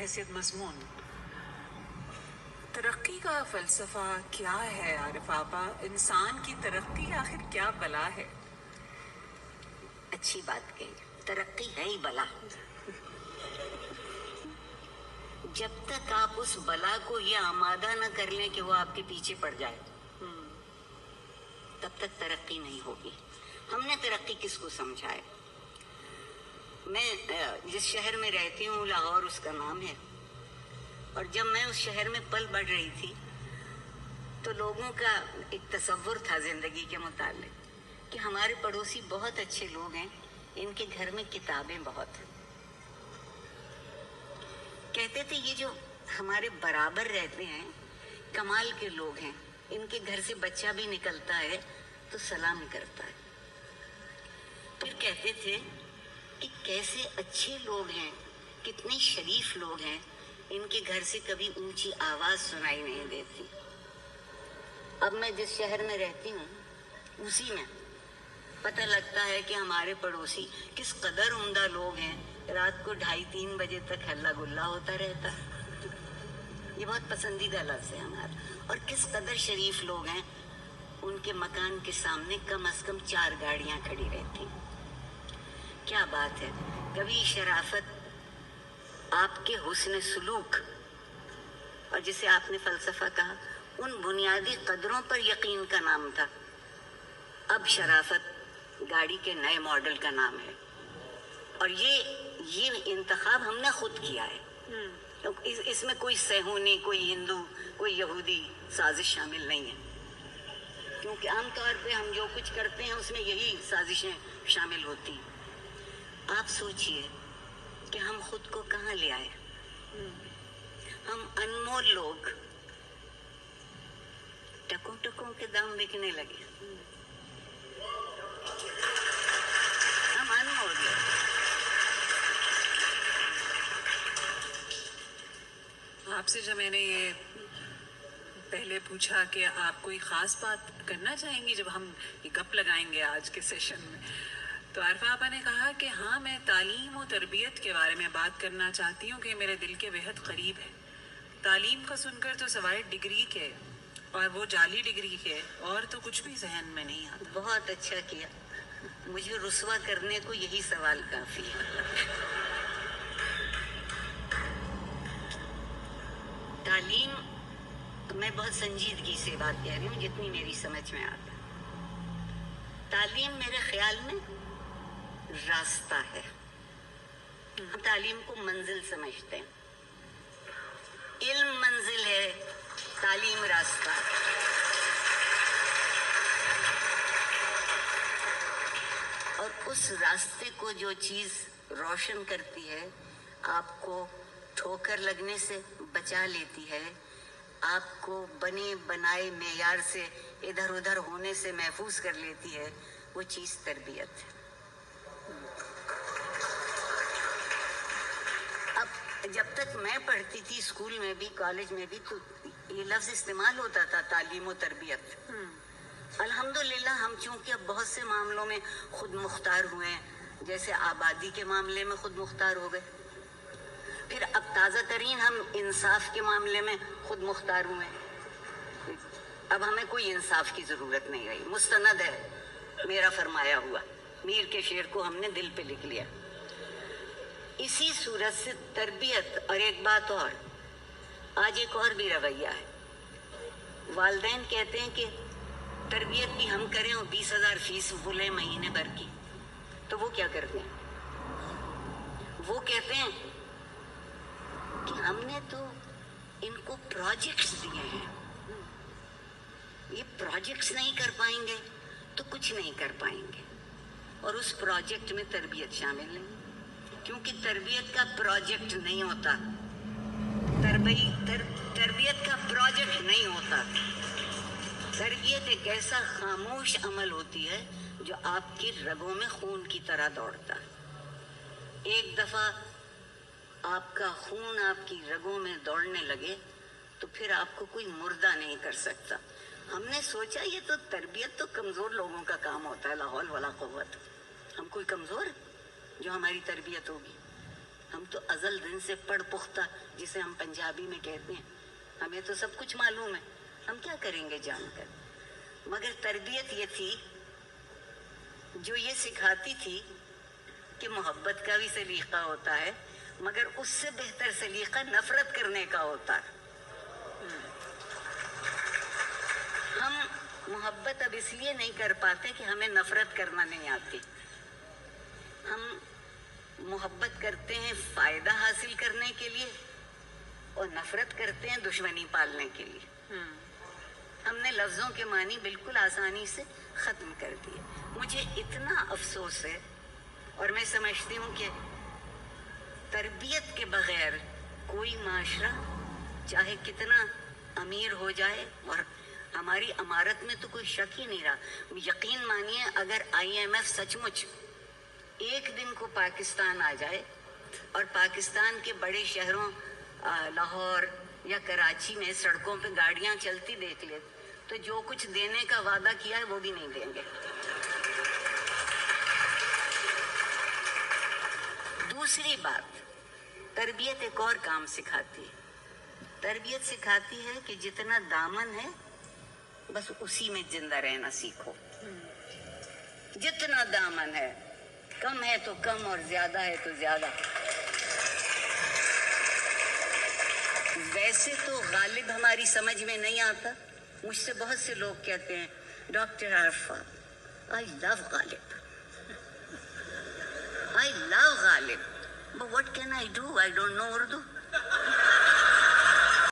حیثیت مضمون، ترقی کا فلسفہ کیا ہے عارف آپا؟ انسان کی ترقی آخر کیا بلا ہے؟ اچھی بات کہی، ترقی ہے ہی بلا۔ جب تک آپ اس بلا کو یہ آمادہ نہ کر لیں کہ وہ آپ کے پیچھے پڑ جائے، تب تک ترقی نہیں ہوگی۔ ہم نے ترقی کس کو سمجھا ہے؟ میں جس شہر میں رہتی ہوں لاہور اس کا نام ہے، اور جب میں اس شہر میں پل بڑھ رہی تھی تو لوگوں کا ایک تصور تھا زندگی کے متعلق کہ ہمارے پڑوسی بہت اچھے لوگ ہیں، ان کے گھر میں کتابیں بہت ہیں۔ کہتے تھے یہ جو ہمارے برابر رہتے ہیں کمال کے لوگ ہیں، ان کے گھر سے بچہ بھی نکلتا ہے تو سلام کرتا ہے۔ پھر کہتے تھے کہ کیسے اچھے لوگ ہیں، کتنے شریف لوگ ہیں، ان کے گھر سے کبھی اونچی آواز سنائی نہیں دیتی۔ اب میں جس شہر میں رہتی ہوں اسی میں پتہ لگتا ہے کہ ہمارے پڑوسی کس قدر عمدہ لوگ ہیں، رات کو 2:30-3 بجے تک ہلا گلا ہوتا رہتا ہے۔ یہ بہت پسندیدہ لفظ ہے ہمارا۔ اور کس قدر شریف لوگ ہیں، ان کے مکان کے سامنے کم از کم 4 گاڑیاں کھڑی رہتی ہیں۔ کیا بات ہے! کبھی شرافت آپ کے حسن سلوک اور جسے آپ نے فلسفہ کہا، ان بنیادی قدروں پر یقین کا نام تھا، اب شرافت گاڑی کے نئے ماڈل کا نام ہے۔ اور یہ انتخاب ہم نے خود کیا ہے۔ اس میں کوئی صہیونی، کوئی ہندو، کوئی یہودی سازش شامل نہیں ہے، کیونکہ عام طور پہ ہم جو کچھ کرتے ہیں اس میں یہی سازشیں شامل ہوتی ہیں۔ آپ سوچئے کہ ہم خود کو کہاں لے آئے؟ ہم انمول لوگ ٹکوں ٹکوں کے دام بکنے لگے۔ ہم انمول لوگ۔ آپ سے جب میں نے یہ پہلے پوچھا کہ آپ کوئی خاص بات کرنا چاہیں گی جب ہم یہ گپ لگائیں گے آج کے سیشن میں، تو عارفہ آپا نے کہا کہ ہاں میں تعلیم و تربیت کے بارے میں بات کرنا چاہتی ہوں کہ میرے دل کے بہت قریب ہے۔ تعلیم کا سن کر تو سوائے ڈگری کے، اور وہ جعلی ڈگری کے، اور تو کچھ بھی ذہن میں نہیں آتا۔ بہت اچھا کیا، مجھے رسوا کرنے کو یہی سوال کافی ہے۔ تعلیم، میں بہت سنجیدگی سے بات کہہ رہی ہوں جتنی میری سمجھ میں آتا ہے۔ تعلیم میرے خیال میں راستہ ہے۔ ہم تعلیم کو منزل سمجھتے ہیں، علم منزل ہے، تعلیم راستہ ہے۔ اور اس راستے کو جو چیز روشن کرتی ہے، آپ کو ٹھوکر لگنے سے بچا لیتی ہے، آپ کو بنے بنائے معیار سے ادھر ادھر ہونے سے محفوظ کر لیتی ہے، وہ چیز تربیت ہے۔ اب جب تک میں پڑھتی تھی اسکول میں بھی، کالج میں بھی، تو یہ لفظ استعمال ہوتا تھا، تعلیم و تربیت۔ الحمدللہ ہم چونکہ اب بہت سے معاملوں میں خود مختار ہوئے ہیں، جیسے آبادی کے معاملے میں خود مختار ہو گئے، پھر اب تازہ ترین ہم انصاف کے معاملے میں خود مختار ہوئے ہیں۔ اب ہمیں کوئی انصاف کی ضرورت نہیں رہی، مستند ہے میرا فرمایا ہوا، میر کے شعر کو ہم نے دل پہ لکھ لیا۔ اسی صورت سے تربیت، اور ایک بات اور، آج ایک اور بھی رویہ ہے۔ والدین کہتے ہیں کہ تربیت بھی ہم کریں اور 20,000 فیس بولیں مہینے بھر کی، تو وہ کیا کرتے ہیں؟ وہ کہتے ہیں کہ ہم نے تو ان کو پروجیکٹس دیے ہیں، یہ پروجیکٹس نہیں کر پائیں گے تو کچھ نہیں کر پائیں گے، اور اس پروجیکٹ میں تربیت شامل نہیں، کیونکہ تربیت کا پروجیکٹ نہیں ہوتا، تربیت کا پروجیکٹ نہیں ہوتا۔ تربیت ایک ایسا خاموش عمل ہوتی ہے جو آپ کی رگوں میں خون کی طرح دوڑتا ہے۔ ایک دفعہ آپ کا خون آپ کی رگوں میں دوڑنے لگے تو پھر آپ کو کوئی مردہ نہیں کر سکتا۔ ہم نے سوچا یہ تو تربیت تو کمزور لوگوں کا کام ہوتا ہے، لا حول ولا قوت، ہم کوئی کمزور جو ہماری تربیت ہوگی؟ ہم تو ازل دن سے پڑھ پختہ جسے ہم پنجابی میں کہتے ہیں، ہمیں تو سب کچھ معلوم ہے، ہم کیا کریں گے جان کر. مگر تربیت یہ تھی جو یہ سکھاتی تھی کہ محبت کا بھی سلیقہ ہوتا ہے، مگر اس سے بہتر سلیقہ نفرت کرنے کا ہوتا ہے. ہم محبت اب اس لیے نہیں کر پاتے کہ ہمیں نفرت کرنا نہیں آتی. ہم محبت کرتے ہیں فائدہ حاصل کرنے کے لیے اور نفرت کرتے ہیں دشمنی پالنے کے لیے. ہم نے لفظوں کے معنی بالکل آسانی سے ختم کر دیے. مجھے اتنا افسوس ہے اور میں سمجھتی ہوں کہ تربیت کے بغیر کوئی معاشرہ چاہے کتنا امیر ہو جائے، اور ہماری امارت میں تو کوئی شک ہی نہیں رہا. یقین مانیے اگر IMF سچ مچ ایک دن کو پاکستان آ جائے اور پاکستان کے بڑے شہروں لاہور یا کراچی میں سڑکوں پہ گاڑیاں چلتی دیکھ لے تو جو کچھ دینے کا وعدہ کیا ہے وہ بھی نہیں دیں گے. دوسری بات، تربیت ایک اور کام سکھاتی ہے. تربیت سکھاتی ہے کہ جتنا دامن ہے بس اسی میں زندہ رہنا سیکھو. جتنا دامن ہے، کم ہے تو کم اور زیادہ ہے تو زیادہ. ویسے تو غالب ہماری سمجھ میں نہیں آتا. مجھ سے بہت سے لوگ کہتے ہیں doctor Arifa I love Ghalib, I love Ghalib, but what can I do? I don't know Urdu.